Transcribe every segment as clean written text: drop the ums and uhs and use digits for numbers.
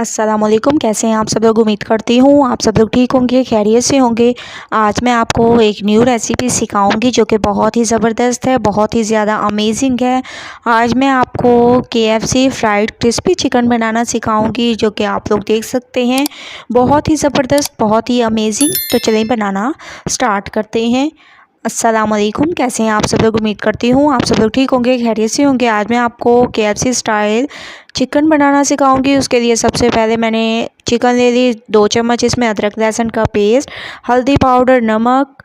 अस्सलामुअलैकुम। कैसे हैं आप सब लोग? उम्मीद करती हूँ आप सब लोग ठीक होंगे, खैरियत से होंगे। आज मैं आपको एक न्यू रेसिपी सिखाऊंगी जो कि बहुत ही ज़बरदस्त है, बहुत ही ज़्यादा अमेजिंग है। आज मैं आपको KFC फ्राइड क्रिस्पी चिकन बनाना सिखाऊंगी जो कि आप लोग देख सकते हैं, बहुत ही ज़बरदस्त, बहुत ही अमेजिंग। तो चलें बनाना स्टार्ट करते हैं। अस्सलामुअलैकुम। कैसे हैं आप सब लोग? उम्मीद करती हूँ आप सब लोग ठीक होंगे, खैरियत से होंगे। आज मैं आपको KFC स्टाइल चिकन बनाना सिखाऊंगी। उसके लिए सबसे पहले मैंने चिकन ले ली, 2 चम्मच इसमें अदरक लहसुन का पेस्ट, हल्दी पाउडर, नमक,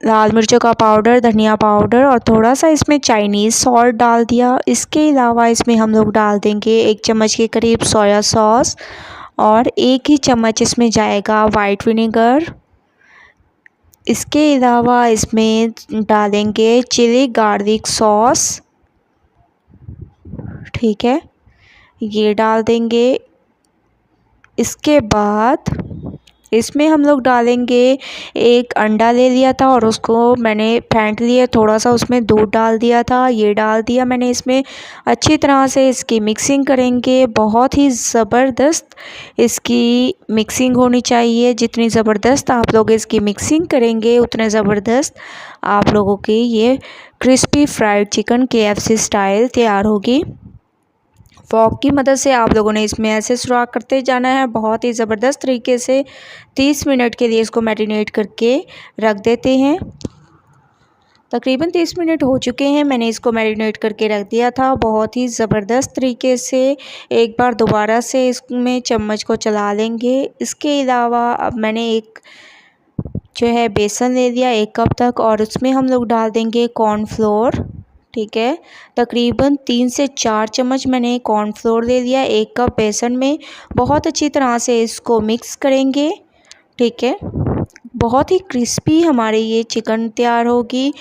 लाल मिर्चों का पाउडर, धनिया पाउडर और थोड़ा सा इसमें चाइनीज़ सॉल्ट डाल दिया। इसके अलावा इसमें हम लोग डाल देंगे 1 चम्मच के करीब सोया सॉस और 1 ही चम्मच इसमें जाएगा वाइट विनेगर। इसके अलावा इसमें डालेंगे चिली गार्लिक सॉस, ठीक है, ये डाल देंगे। इसके बाद इसमें हम लोग डालेंगे, एक अंडा ले लिया था और उसको मैंने फेंट लिया, थोड़ा सा उसमें दूध डाल दिया था, ये डाल दिया मैंने इसमें। अच्छी तरह से इसकी मिक्सिंग करेंगे, बहुत ही ज़बरदस्त इसकी मिक्सिंग होनी चाहिए। जितनी ज़बरदस्त आप लोग इसकी मिक्सिंग करेंगे उतने ज़बरदस्त आप लोगों की ये crispy fried chicken KFC style तैयार होगी। फॉक की मदद से आप लोगों ने इसमें ऐसे सुराख करते जाना है, बहुत ही ज़बरदस्त तरीके से। 30 मिनट के लिए इसको मैरिनेट करके रख देते हैं। तकरीबन 30 मिनट हो चुके हैं, मैंने इसको मैरिनेट करके रख दिया था बहुत ही ज़बरदस्त तरीके से। एक बार दोबारा से इसमें चम्मच को चला लेंगे। इसके अलावा अब मैंने एक जो है बेसन ले लिया 1 कप तक और उसमें हम लोग डाल देंगे कॉर्नफ्लोर, ठीक है। तकरीबन 3 से 4 चम्मच मैंने कॉर्नफ्लोर ले लिया 1 कप बेसन में। बहुत अच्छी तरह से इसको मिक्स करेंगे, ठीक है। बहुत ही क्रिस्पी हमारी ये चिकन तैयार होगी।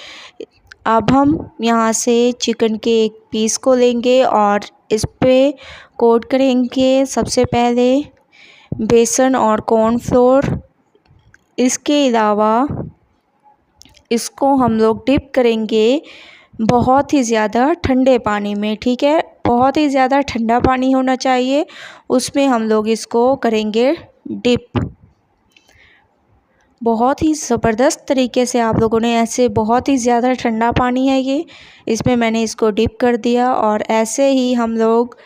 अब हम यहाँ से चिकन के एक पीस को लेंगे और इस पे कोट करेंगे सबसे पहले बेसन और कॉर्नफ्लोर। इसके अलावा इसको हम लोग डिप करेंगे बहुत ही ज़्यादा ठंडे पानी में, ठीक है। बहुत ही ज़्यादा ठंडा पानी होना चाहिए, उसमें हम लोग इसको करेंगे डिप। बहुत ही ज़बरदस्त तरीके से आप लोगों ने ऐसे, बहुत ही ज़्यादा ठंडा पानी है ये, इसमें मैंने इसको डिप कर दिया और ऐसे ही हम लोग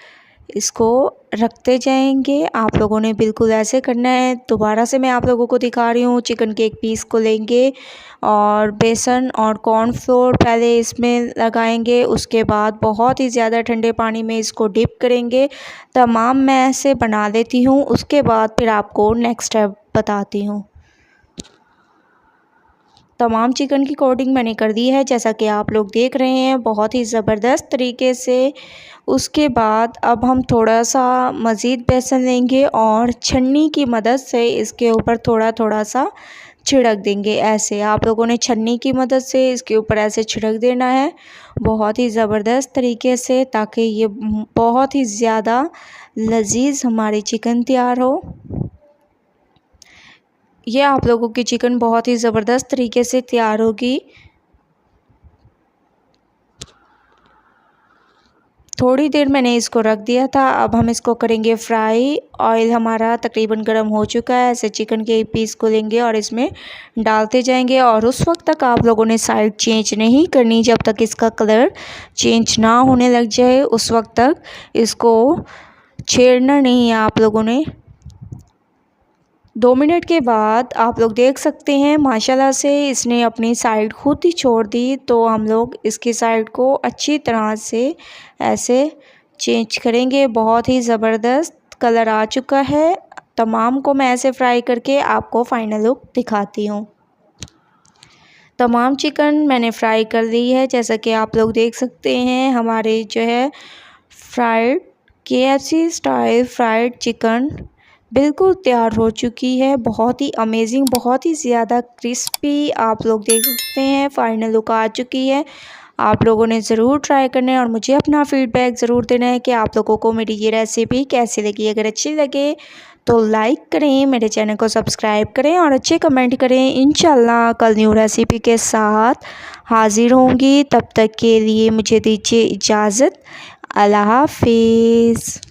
इसको रखते जाएंगे। आप लोगों ने बिल्कुल ऐसे करना है। दोबारा से मैं आप लोगों को दिखा रही हूँ। चिकन के एक पीस को लेंगे और बेसन और कॉर्नफ्लोर पहले इसमें लगाएंगे, उसके बाद बहुत ही ज़्यादा ठंडे पानी में इसको डिप करेंगे। तमाम मैं ऐसे बना लेती हूँ, उसके बाद फिर आपको नेक्स्ट स्टेप बताती हूँ। तमाम चिकन की कोटिंग मैंने कर दी है जैसा कि आप लोग देख रहे हैं, बहुत ही ज़बरदस्त तरीके से। उसके बाद अब हम थोड़ा सा मज़ीद बेसन लेंगे और छन्नी की मदद से इसके ऊपर थोड़ा थोड़ा सा छिड़क देंगे। ऐसे आप लोगों ने छन्नी की मदद से इसके ऊपर ऐसे छिड़क देना है बहुत ही ज़बरदस्त तरीके से, ताकि ये बहुत ही ज़्यादा लजीज हमारी चिकन तैयार हो। ये आप लोगों की चिकन बहुत ही ज़बरदस्त तरीके से तैयार होगी। थोड़ी देर मैंने इसको रख दिया था, अब हम इसको करेंगे फ्राई। ऑयल हमारा तकरीबन गर्म हो चुका है। ऐसे चिकन के पीस को लेंगे और इसमें डालते जाएंगे और उस वक्त तक आप लोगों ने साइड चेंज नहीं करनी जब तक इसका कलर चेंज ना होने लग जाए, उस वक्त तक इसको छेड़ना नहीं है आप लोगों ने। 2 मिनट के बाद आप लोग देख सकते हैं माशाल्लाह से इसने अपनी साइड खुद ही छोड़ दी। तो हम लोग इसकी साइड को अच्छी तरह से ऐसे चेंज करेंगे। बहुत ही ज़बरदस्त कलर आ चुका है। तमाम को मैं ऐसे फ्राई करके आपको फाइनल लुक दिखाती हूँ। तमाम चिकन मैंने फ्राई कर ली है जैसा कि आप लोग देख सकते हैं। हमारे जो है fried KFC style fried chicken बिल्कुल तैयार हो चुकी है। बहुत ही अमेजिंग, बहुत ही ज़्यादा क्रिस्पी आप लोग देख सकते हैं। फाइनल लुक आ चुकी है। आप लोगों ने ज़रूर ट्राई करना है और मुझे अपना फ़ीडबैक ज़रूर देना है कि आप लोगों को मेरी ये रेसिपी कैसी लगी। अगर अच्छी लगे तो लाइक करें, मेरे चैनल को सब्सक्राइब करें और अच्छे कमेंट करें। इंशाल्लाह कल न्यू रेसिपी के साथ हाज़िर होंगी। तब तक के लिए मुझे दीजिए इजाज़त। अल्लाह हाफिज़।